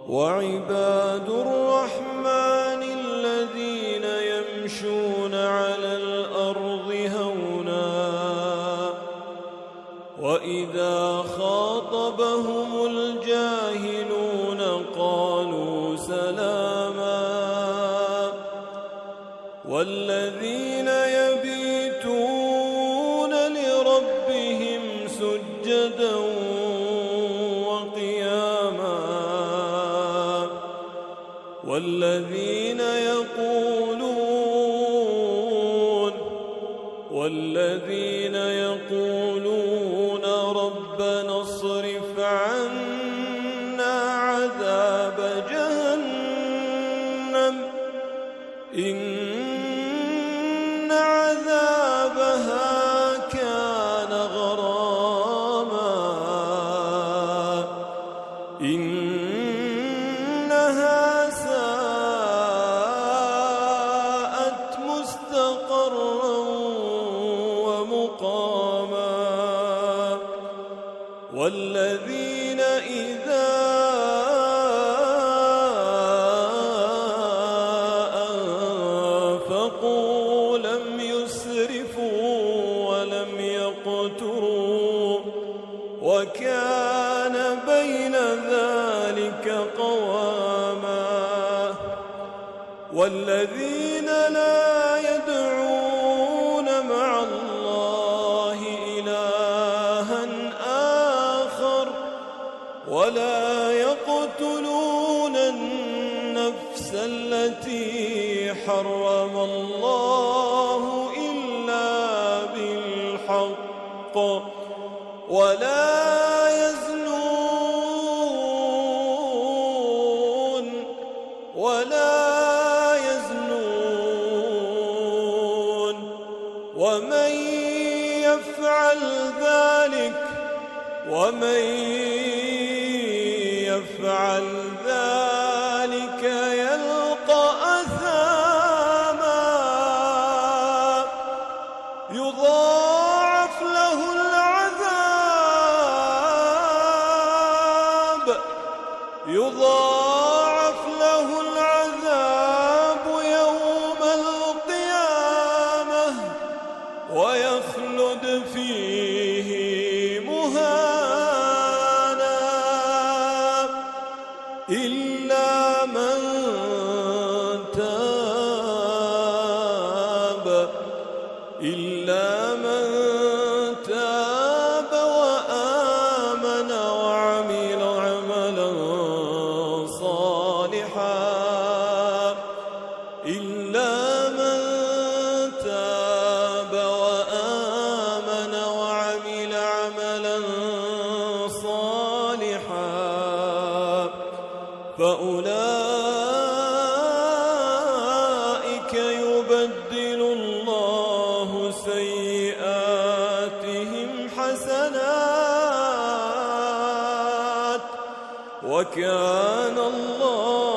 وعباد الرحمن الذين يمشون على الأرض هونا وإذا خاطبهم الجاهلون قالوا سلاما والذين يبيتون لربهم سجدا وقياما والذين يقولون ربنا اصرف عنا عذاب جهنم إن عذابها كان غراما إنها ساءت مستقرا ومقاما والذين إذا أنفقوا لم يسرفوا ولم يقتروا وكان بين ذلك قواما والذين لا يدعون مع الله إلها آخر ولا يقتلون النفس التي حرم الله إلا بالحق ولا يزنون ومن يفعل ذلك يلقى أثاما يضاعف له العذاب يوم القيامة ويخلد فيه مهانا إلا من تاب وآمن وعمل عملا صالحا إلا من تاب وآمن وعمل عملا صالحا فأولئك يبدل الله سيئاتهم حسنات وكان الله